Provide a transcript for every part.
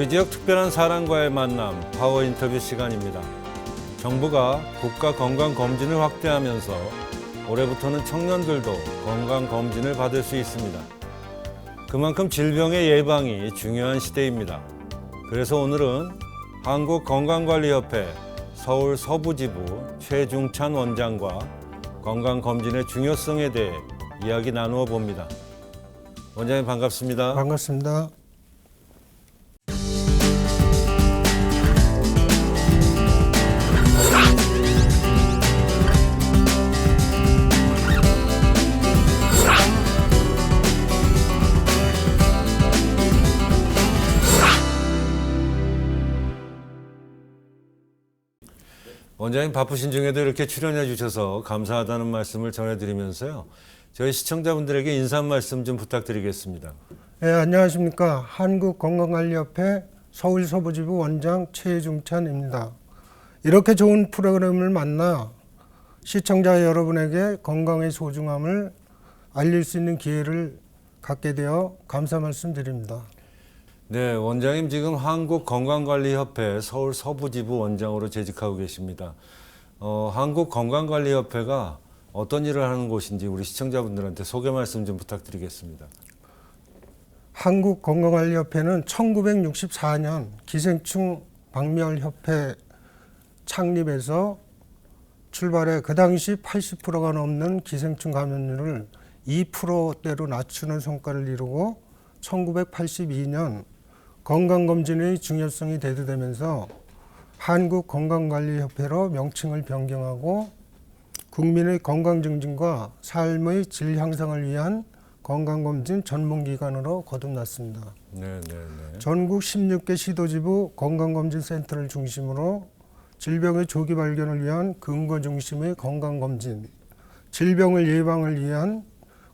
지역 특별한 사람과의 만남, 파워 인터뷰 시간입니다. 정부가 국가 건강검진을 확대하면서 올해부터는 청년들도 건강검진을 받을 수 있습니다. 그만큼 질병의 예방이 중요한 시대입니다. 그래서 오늘은 한국건강관리협회 서울 서부지부 최중찬 원장과 건강검진의 중요성에 대해 이야기 나누어 봅니다. 원장님 반갑습니다. 반갑습니다. 원장님 바쁘신 중에도 이렇게 출연해 주셔서 감사하다는 말씀을 전해드리면서요. 저희 시청자분들에게 인사 한 말씀 좀 부탁드리겠습니다. 네, 안녕하십니까. 한국건강관리협회 서울 서부지부 원장 최중찬입니다. 이렇게 좋은 프로그램을 만나 시청자 여러분에게 건강의 소중함을 알릴 수 있는 기회를 갖게 되어 감사 말씀드립니다. 네, 원장님 지금 한국건강관리협회 서울 서부지부 원장으로 재직하고 계십니다. 한국건강관리협회가 어떤 일을 하는 곳인지 우리 시청자분들한테 소개 말씀 좀 부탁드리겠습니다. 한국건강관리협회는 1964년 기생충 박멸협회 창립에서 출발해 그 당시 80%가 넘는 기생충 감염률을 2%대로 낮추는 성과를 이루고 1982년 건강검진의 중요성이 대두되면서 한국건강관리협회로 명칭을 변경하고 국민의 건강 증진과 삶의 질 향상을 위한 건강검진 전문기관으로 거듭났습니다. 전국 16개 시도지부 건강검진센터를 중심으로 질병의 조기 발견을 위한 근거 중심의 건강검진, 질병을 예방을 위한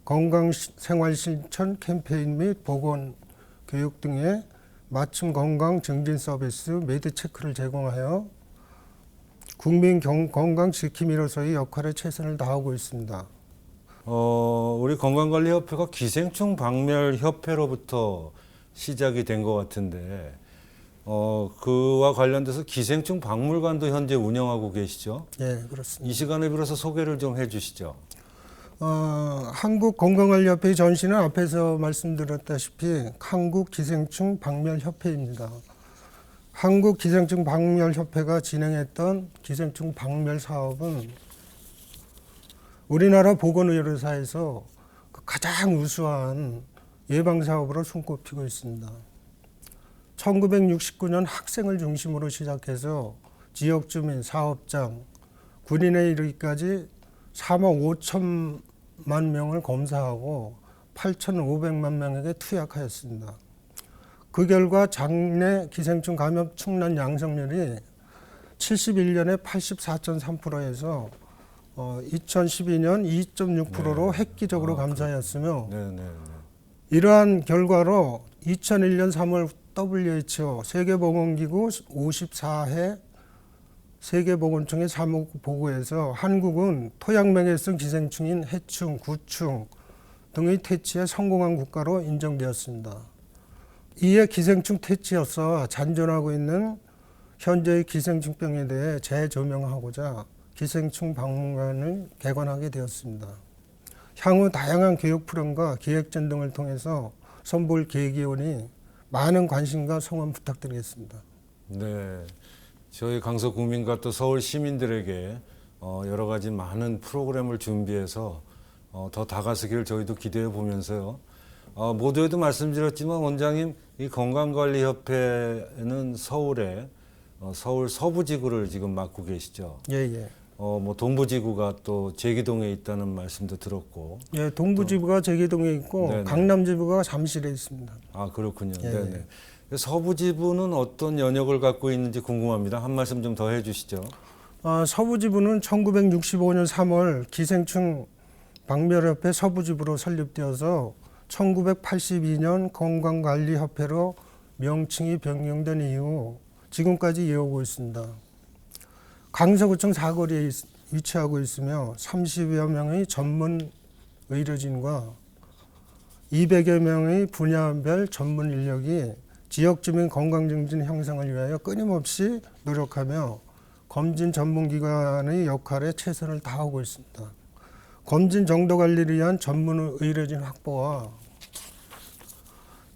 건강생활실천 캠페인 및 보건교육 등의 맞춤 건강 증진 서비스 메디체크를 제공하여 국민 건강 지킴이로서의 역할에 최선을 다하고 있습니다. 우리 건강관리협회가 기생충 박멸협회로부터 시작이 된 것 같은데 그와 관련돼서 기생충 박물관도 현재 운영하고 계시죠? 네, 그렇습니다. 이 시간을 빌어서 소개를 좀 해주시죠. 한국건강관리협회의 전신은 앞에서 말씀드렸다시피 한국기생충 박멸협회입니다. 한국기생충 박멸협회가 진행했던 기생충 박멸 사업은 우리나라 보건의료사에서 가장 우수한 예방사업으로 손꼽히고 있습니다. 1969년 학생을 중심으로 시작해서 지역주민, 사업장, 군인에 이르기까지 3억 5천만 명을 검사하고 8,500만 명에게 투약하였습니다. 그 결과 장내 기생충 감염 충남 양성률이 71년에 84.3%에서 2012년 2.6%로 획기적으로 감소하였으며 이러한 결과로 2001년 3월 WHO 세계보건기구 54회 세계보건청의 사무국 보고에서 한국은 토양맹해성 기생충인 해충, 구충 등의 퇴치에 성공한 국가로 인정되었습니다. 이에 기생충 퇴치여서 잔존하고 있는 현재의 기생충병에 대해 재조명하고자 기생충 박물관을 개관하게 되었습니다. 향후 다양한 교육 프로그램과 기획전 등을 통해서 선보일 계기오니 많은 관심과 성원 부탁드리겠습니다. 네, 저희 강서 국민과 또 서울 시민들에게 여러 가지 많은 프로그램을 준비해서 더 다가서기를 저희도 기대해 보면서요. 모두에도 말씀드렸지만 원장님 이 건강관리협회는 서울에 서울 서부지구를 지금 맡고 계시죠. 예. 뭐 동부지구가 또 제기동에 있다는 말씀도 들었고. 예, 동부지부가 제기동에 있고 네네. 강남지부가 잠실에 있습니다. 아 그렇군요. 예. 네네. 서부지부는 어떤 연역을 갖고 있는지 궁금합니다. 한 말씀 좀 더 해주시죠. 서부지부는 1965년 3월 기생충 박멸협회 서부지부로 설립되어서 1982년 건강관리협회로 명칭이 변경된 이후 지금까지 이어오고 있습니다. 강서구청 사거리에 위치하고 있으며 30여 명의 전문 의료진과 200여 명의 분야별 전문 인력이 지역 주민 건강 증진 향상을 위하여 끊임없이 노력하며 검진 전문기관의 역할에 최선을 다하고 있습니다. 검진 정도 관리를 위한 전문 의료진 확보와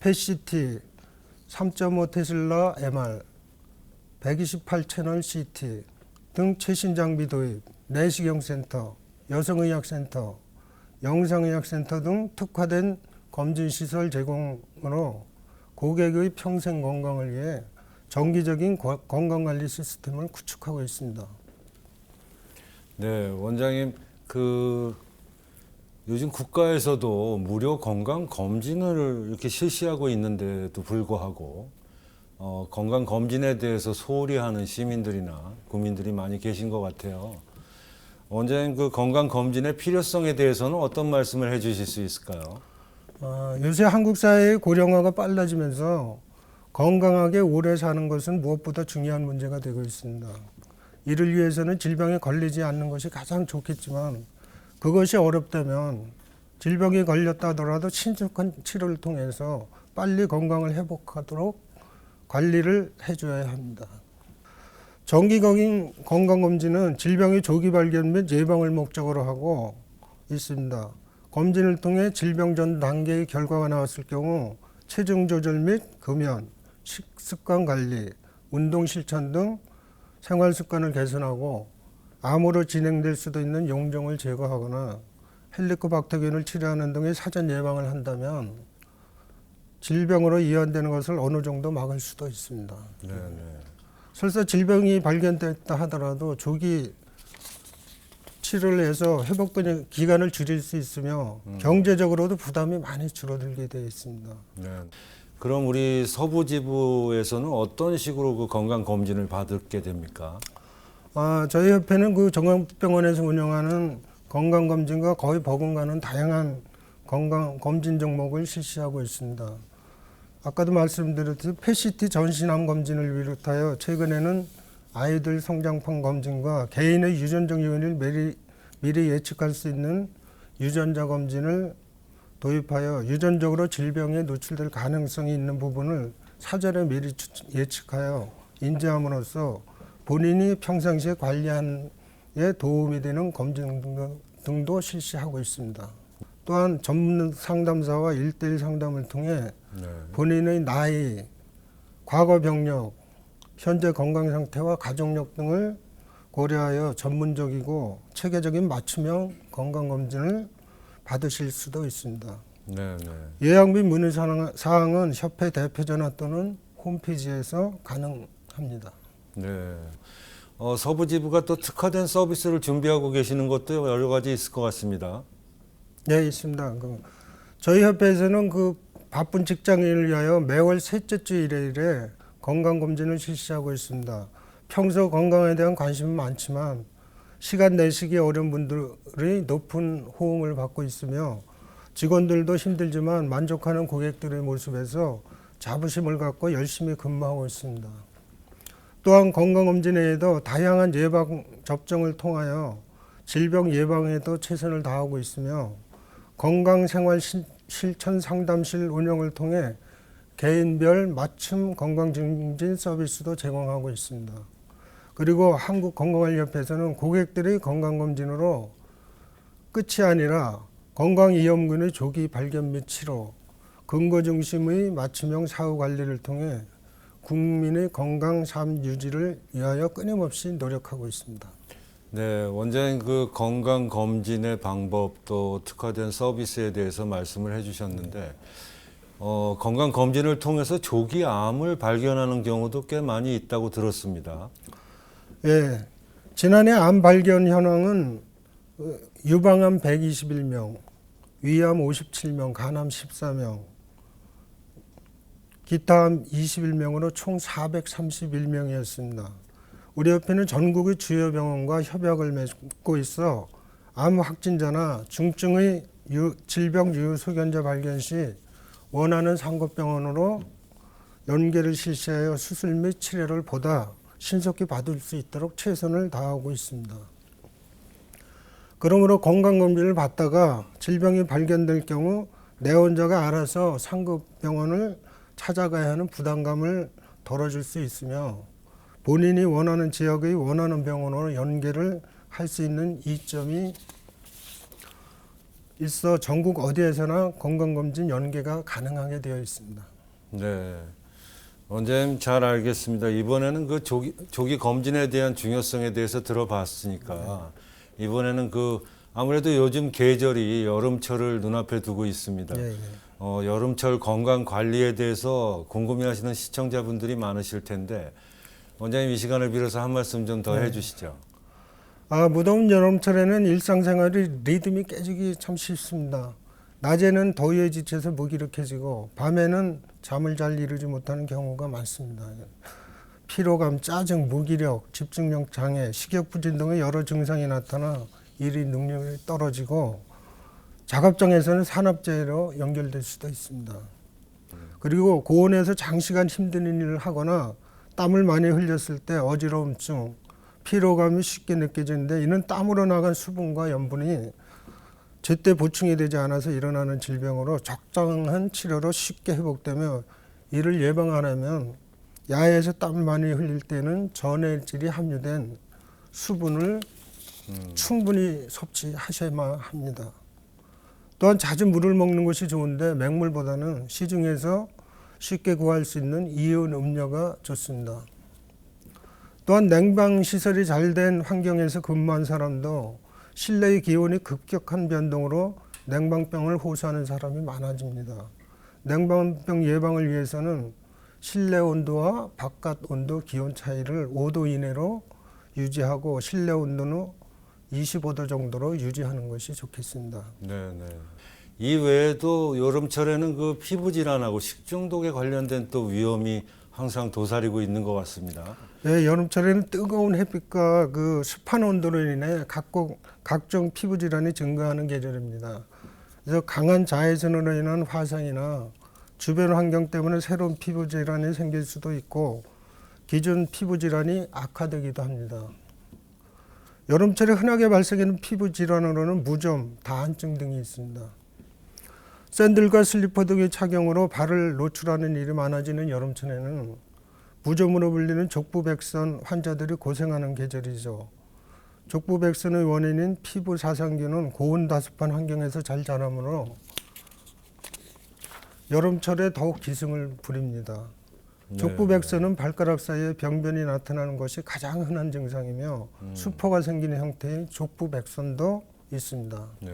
PET-CT, 3.5 테슬라 MR, 128채널 CT 등 최신 장비 도입, 내시경센터, 여성의학센터, 영상의학센터 등 특화된 검진시설 제공으로 고객의 평생 건강을 위해 정기적인 건강관리 시스템을 구축하고 있습니다. 네, 원장님, 요즘 국가에서도 무료 건강 검진을 이렇게 실시하고 있는데도 불구하고 건강 검진에 대해서 소홀히 하는 시민들이나 국민들이 많이 계신 것 같아요. 원장님, 그 건강 검진의 필요성에 대해서는 어떤 말씀을 해주실 수 있을까요? 요새 한국 사회의 고령화가 빨라지면서 건강하게 오래 사는 것은 무엇보다 중요한 문제가 되고 있습니다. 이를 위해서는 질병에 걸리지 않는 것이 가장 좋겠지만 그것이 어렵다면 질병에 걸렸다 하더라도 신속한 치료를 통해서 빨리 건강을 회복하도록 관리를 해줘야 합니다. 정기적인 건강검진은 질병의 조기 발견 및 예방을 목적으로 하고 있습니다. 검진을 통해 질병 전 단계의 결과가 나왔을 경우 체중 조절 및 금연, 식습관 관리, 운동 실천 등 생활 습관을 개선하고 암으로 진행될 수도 있는 용종을 제거하거나 헬리코박터균을 치료하는 등의 사전 예방을 한다면 질병으로 이완되는 것을 어느 정도 막을 수도 있습니다. 네. 설사 질병이 발견됐다 하더라도 조기 치료를 해서 회복 기간을 줄일 수 있으며 경제적으로도 부담이 많이 줄어들게 되어 있습니다. 네. 그럼 우리 서부지부에서는 어떤 식으로 그 건강 검진을 받게 됩니까? 저희 협회는 그 종합병원에서 운영하는 건강검진과 거의 버금가는 다양한 건강검진 종목을 실시하고 있습니다. 아까도 말씀드렸듯이 PET-CT 전신암 검진을 비롯하여 최근에는 아이들 성장판 검진과 개인의 유전적 요인을 미리 예측할 수 있는 유전자 검진을 도입하여 유전적으로 질병에 노출될 가능성이 있는 부분을 사전에 미리 예측하여 인지함으로써 본인이 평상시에 관리하는 데 도움이 되는 검진 등도 실시하고 있습니다. 또한 전문 상담사와 1:1 상담을 통해 본인의 나이, 과거 병력, 현재 건강 상태와 가족력 등을 고려하여 전문적이고 체계적인 맞춤형 건강검진을 받으실 수도 있습니다. 예약 및 문의 사항은 협회 대표전화 또는 홈페이지에서 가능합니다. 네. 서부지부가 또 특화된 서비스를 준비하고 계시는 것도 여러 가지 있을 것 같습니다. 네, 있습니다. 저희 협회에서는 그 바쁜 직장인을 위하여 매월 셋째 주 일요일에 건강검진을 실시하고 있습니다. 평소 건강에 대한 관심은 많지만 시간 내시기 어려운 분들의 높은 호응을 받고 있으며 직원들도 힘들지만 만족하는 고객들의 모습에서 자부심을 갖고 열심히 근무하고 있습니다. 또한 건강검진 외에도 다양한 예방 접종을 통하여 질병 예방에도 최선을 다하고 있으며 건강생활 실천 상담실 운영을 통해 개인별 맞춤 건강증진 서비스도 제공하고 있습니다. 그리고 한국건강관리협회에서는 고객들의 건강검진으로 끝이 아니라 건강위험군의 조기 발견 및 치료, 근거 중심의 맞춤형 사후 관리를 통해 국민의 건강 삶 유지를 위하여 끊임없이 노력하고 있습니다. 네, 원장님 그 건강 검진의 방법 또 특화된 서비스에 대해서 말씀을 해주셨는데 건강 검진을 통해서 조기 암을 발견하는 경우도 꽤 많이 있다고 들었습니다. 예, 지난해 암 발견 현황은 유방암 121명, 위암 57명, 간암 14명, 기타암 21명으로 총 431명이었습니다. 우리 협회는 전국의 주요 병원과 협약을 맺고 있어 암 확진자나 중증의 질병 유효 소견자 발견 시 원하는 상급병원으로 연계를 실시하여 수술 및 치료를 보다 신속히 받을 수 있도록 최선을 다하고 있습니다. 그러므로 건강검진을 받다가 질병이 발견될 경우 내원자가 알아서 상급병원을 찾아가야 하는 부담감을 덜어줄 수 있으며 본인이 원하는 지역의 원하는 병원으로 연계를 할 수 있는 이점이 있어 전국 어디에서나 건강검진 연계가 가능하게 되어 있습니다. 네. 원장님 잘 알겠습니다. 이번에는 그 조기 검진에 대한 중요성에 대해서 들어봤으니까 이번에는 그 아무래도 요즘 계절이 여름철을 눈앞에 두고 있습니다. 예, 예. 여름철 건강 관리에 대해서 궁금해하시는 시청자분들이 많으실 텐데 원장님 이 시간을 빌어서 한 말씀 좀 더 해주시죠. 무더운 여름철에는 일상생활의 리듬이 깨지기 참 쉽습니다. 낮에는 더위에 지쳐서 무기력해지고 밤에는 잠을 잘 이루지 못하는 경우가 많습니다. 피로감, 짜증, 무기력, 집중력 장애, 식욕부진 등의 여러 증상이 나타나 일의 능력이 떨어지고 작업장에서는 산업재해로 연결될 수도 있습니다. 그리고 고온에서 장시간 힘든 일을 하거나 땀을 많이 흘렸을 때 어지러움증, 피로감이 쉽게 느껴지는데 이는 땀으로 나간 수분과 염분이 제때 보충이 되지 않아서 일어나는 질병으로 적정한 치료로 쉽게 회복되며 이를 예방하려면 야외에서 땀을 많이 흘릴 때는 전해질이 함유된 수분을 충분히 섭취하셔야만 합니다. 또한 자주 물을 먹는 것이 좋은데 맹물보다는 시중에서 쉽게 구할 수 있는 이온 음료가 좋습니다. 또한 냉방 시설이 잘 된 환경에서 근무한 사람도 실내의 기온이 급격한 변동으로 냉방병을 호소하는 사람이 많아집니다. 냉방병 예방을 위해서는 실내 온도와 바깥 온도 기온 차이를 5도 이내로 유지하고 실내 온도는 25도 정도로 유지하는 것이 좋겠습니다. 네. 이 외에도 여름철에는 그 피부 질환하고 식중독에 관련된 또 위험이 항상 도사리고 있는 것 같습니다. 네, 여름철에는 뜨거운 햇빛과 그 습한 온도로 인해 각종 피부 질환이 증가하는 계절입니다. 그래서 강한 자외선으로 인한 화상이나 주변 환경 때문에 새로운 피부 질환이 생길 수도 있고 기존 피부 질환이 악화되기도 합니다. 여름철에 흔하게 발생하는 피부 질환으로는 무좀, 다한증 등이 있습니다. 샌들과 슬리퍼 등의 착용으로 발을 노출하는 일이 많아지는 여름철에는 무좀으로 불리는 족부백선 환자들이 고생하는 계절이죠. 족부백선의 원인인 피부 사상균은 고온 다습한 환경에서 잘 자라므로 여름철에 더욱 기승을 부립니다. 족부백선은 발가락 사이에 병변이 나타나는 것이 가장 흔한 증상이며 수포가 생기는 형태의 족부백선도 있습니다. 네.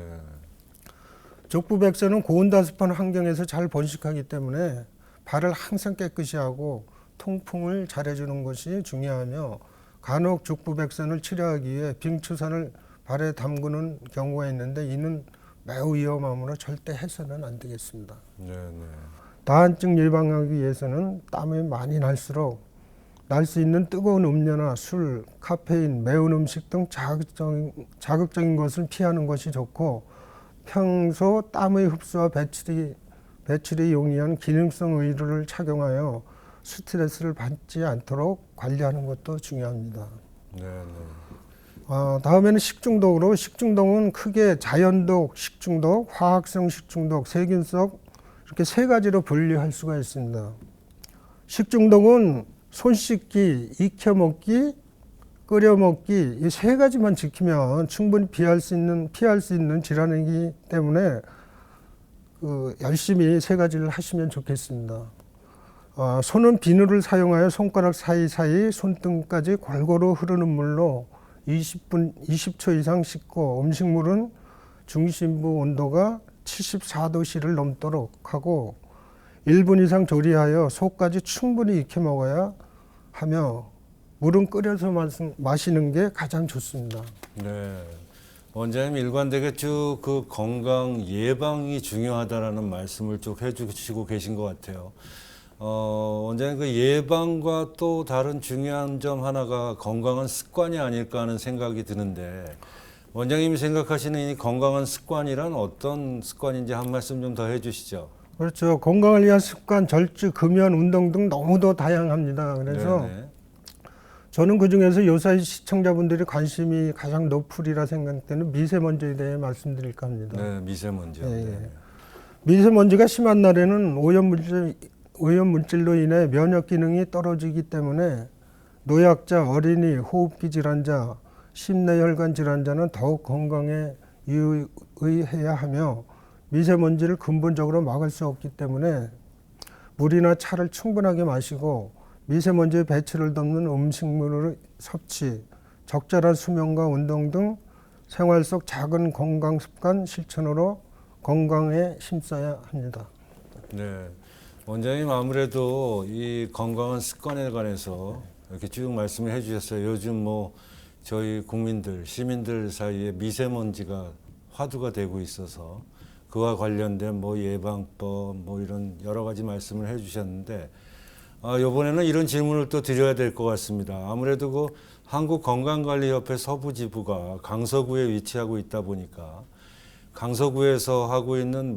족부백선은 고온 다습한 환경에서 잘 번식하기 때문에 발을 항상 깨끗이 하고 통풍을 잘해주는 것이 중요하며 간혹 족부백선을 치료하기 위해 빙추산을 발에 담그는 경우가 있는데 이는 매우 위험하므로 절대 해서는 안 되겠습니다. 네. 다한증 예방하기 위해서는 땀이 많이 날수록 날 수 있는 뜨거운 음료나 술, 카페인, 매운 음식 등 자극적인 것을 피하는 것이 좋고 평소 땀의 흡수와 배출이 용이한 기능성 의류를 착용하여 스트레스를 받지 않도록 관리하는 것도 중요합니다. 네. 다음에는 식중독으로 식중독은 크게 자연독 식중독, 화학성 식중독, 세균성 이렇게 세 가지로 분류할 수가 있습니다. 식중독은 손 씻기, 익혀 먹기, 끓여 먹기 이 세 가지만 지키면 충분히 피할 수 있는 질환이기 때문에 열심히 세 가지를 하시면 좋겠습니다. 손은 비누를 사용하여 손가락 사이사이 손등까지 골고루 흐르는 물로 20초 이상 씻고 음식물은 중심부 온도가 74도씨를 넘도록 하고 1분 이상 조리하여 속까지 충분히 익혀 먹어야 하며 물은 끓여서 마시는 게 가장 좋습니다. 네. 원장님 일관되게 쭉 그 건강 예방이 중요하다라는 말씀을 쭉 해주시고 계신 것 같아요. 원장님 그 예방과 또 다른 중요한 점 하나가 건강한 습관이 아닐까 하는 생각이 드는데 원장님이 생각하시는 이 건강한 습관이란 어떤 습관인지 한 말씀 좀 더 해주시죠. 그렇죠. 건강을 위한 습관, 절주, 금연, 운동 등 너무도 다양합니다. 그래서 네네. 저는 그중에서 요새 시청자분들이 관심이 가장 높으리라 생각되는 미세먼지에 대해 말씀드릴까 합니다. 네, 미세먼지요. 예, 예. 네. 미세먼지가 심한 날에는 오염 물질로 인해 면역 기능이 떨어지기 때문에 노약자, 어린이, 호흡기 질환자, 심내혈관 질환자는 더욱 건강에 유의해야 하며 미세먼지를 근본적으로 막을 수 없기 때문에 물이나 차를 충분하게 마시고 미세먼지의 배출을 돕는 음식물의 섭취, 적절한 수면과 운동 등 생활 속 작은 건강 습관 실천으로 건강에 힘써야 합니다. 네. 원장님 아무래도 이 건강한 습관에 관해서 이렇게 쭉 말씀을 해주셨어요. 요즘 뭐 저희 국민들, 시민들 사이에 미세먼지가 화두가 되고 있어서 그와 관련된 뭐 예방법 뭐 이런 여러 가지 말씀을 해주셨는데 이번에는 이런 질문을 또 드려야 될 것 같습니다. 아무래도 그 한국건강관리협회 서부지부가 강서구에 위치하고 있다 보니까 강서구에서 하고 있는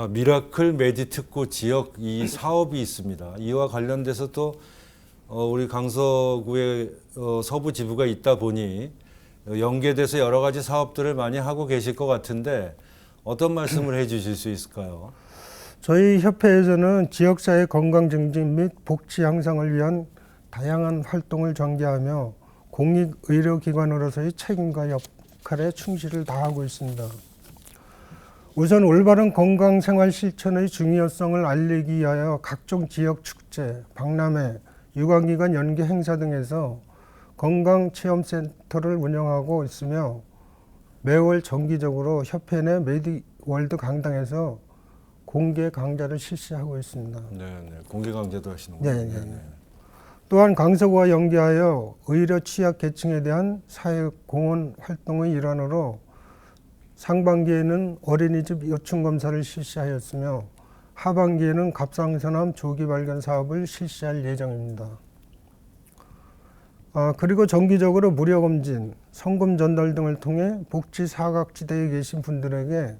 미라클 메디특구 지역 이 사업이 있습니다. 이와 관련돼서 또 우리 강서구에 서부지부가 있다 보니 연계돼서 여러 가지 사업들을 많이 하고 계실 것 같은데 어떤 말씀을 해주실 수 있을까요? 저희 협회에서는 지역사회 건강 증진 및 복지 향상을 위한 다양한 활동을 전개하며 공익의료기관으로서의 책임과 역할에 충실을 다하고 있습니다. 우선 올바른 건강생활 실천의 중요성을 알리기 위하여 각종 지역 축제, 박람회, 유관기관 연계 행사 등에서 건강체험센터를 운영하고 있으며 매월 정기적으로 협회 내 메디월드 강당에서 공개 강좌를 실시하고 있습니다. 네, 공개 강좌도 하시는군요. 네. 또한 강서구와 연계하여 의료 취약 계층에 대한 사회 공헌 활동의 일환으로 상반기에는 어린이집 요충 검사를 실시하였으며 하반기에는 갑상선암 조기 발견 사업을 실시할 예정입니다. 그리고 정기적으로 무료 검진, 성금 전달 등을 통해 복지 사각지대에 계신 분들에게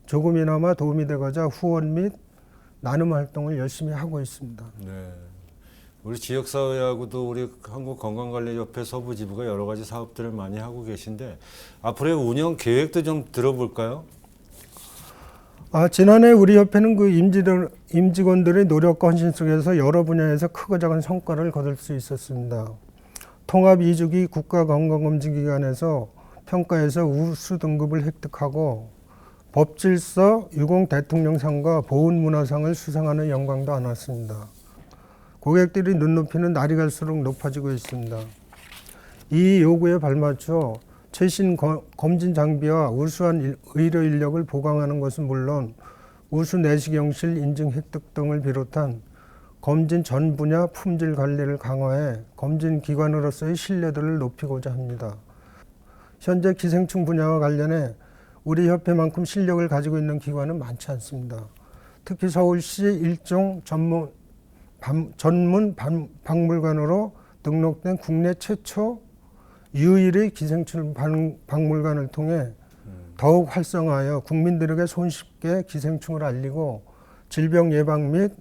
조금이나마 도움이 되고자 후원 및 나눔 활동을 열심히 하고 있습니다. 네. 우리 지역사회하고도 우리 한국건강관리협회 서부지부가 여러 가지 사업들을 많이 하고 계신데 앞으로의 운영 계획도 좀 들어볼까요? 지난해 우리 협회는 그 임직원들의 노력과 헌신 속에서 여러 분야에서 크고 작은 성과를 거둘 수 있었습니다. 통합 2주기 국가건강검진기관에서 평가에서 우수 등급을 획득하고 법질서 유공 대통령상과 보훈문화상을 수상하는 영광도 안았습니다. 고객들이 눈높이는 날이 갈수록 높아지고 있습니다. 이 요구에 발맞춰 최신 검진 장비와 우수한 의료 인력을 보강하는 것은 물론 우수 내시경실 인증 획득 등을 비롯한 검진 전 분야 품질 관리를 강화해 검진 기관으로서의 신뢰도를 높이고자 합니다. 현재 기생충 분야와 관련해 우리 협회만큼 실력을 가지고 있는 기관은 많지 않습니다. 특히 서울시 일종 전문 박물관으로 등록된 국내 최초 유일의 기생충 박물관을 통해 더욱 활성화하여 국민들에게 손쉽게 기생충을 알리고 질병 예방 및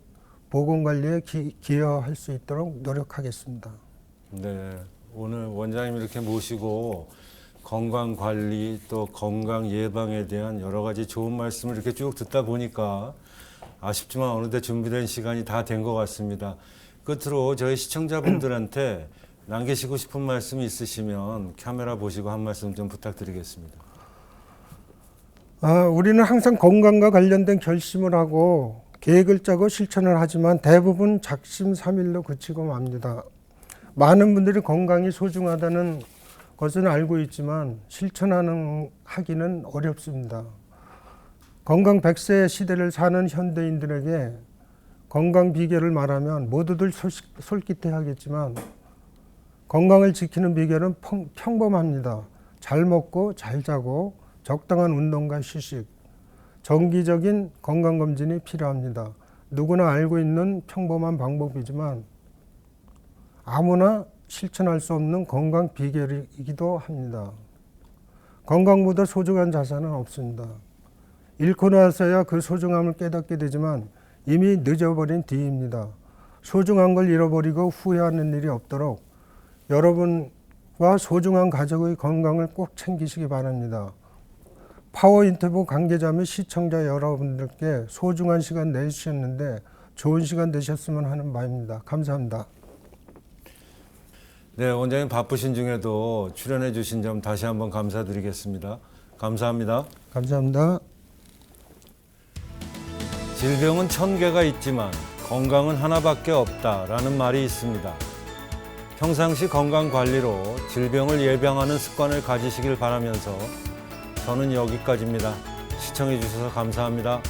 보건관리에 기여할 수 있도록 노력하겠습니다. 네, 오늘 원장님 이렇게 모시고 건강관리 또 건강 예방에 대한 여러 가지 좋은 말씀을 이렇게 쭉 듣다 보니까 아쉽지만 어느덧 준비된 시간이 다 된 것 같습니다. 끝으로 저희 시청자분들한테 남기시고 싶은 말씀이 있으시면 카메라 보시고 한 말씀 좀 부탁드리겠습니다. 우리는 항상 건강과 관련된 결심을 하고 계획을 짜고 실천을 하지만 대부분 작심삼일로 그치고 맙니다. 많은 분들이 건강이 소중하다는 것은 알고 있지만 하기는 어렵습니다. 건강 100세 시대를 사는 현대인들에게 건강 비결을 말하면 모두들 솔깃해하겠지만 건강을 지키는 비결은 평범합니다. 잘 먹고 잘 자고 적당한 운동과 휴식, 정기적인 건강검진이 필요합니다. 누구나 알고 있는 평범한 방법이지만 아무나 실천할 수 없는 건강 비결이기도 합니다. 건강보다 소중한 자산은 없습니다. 잃고 나서야 그 소중함을 깨닫게 되지만 이미 늦어버린 뒤입니다. 소중한 걸 잃어버리고 후회하는 일이 없도록 여러분과 소중한 가족의 건강을 꼭 챙기시기 바랍니다. 파워인터뷰 관계자 및 시청자 여러분들께 소중한 시간 내주셨는데 좋은 시간 되셨으면 하는 바입니다. 감사합니다. 네, 원장님 바쁘신 중에도 출연해 주신 점 다시 한번 감사드리겠습니다. 감사합니다. 감사합니다. 질병은 1000개가 있지만 건강은 하나밖에 없다라는 말이 있습니다. 평상시 건강 관리로 질병을 예방하는 습관을 가지시길 바라면서 저는 여기까지입니다. 시청해 주셔서 감사합니다.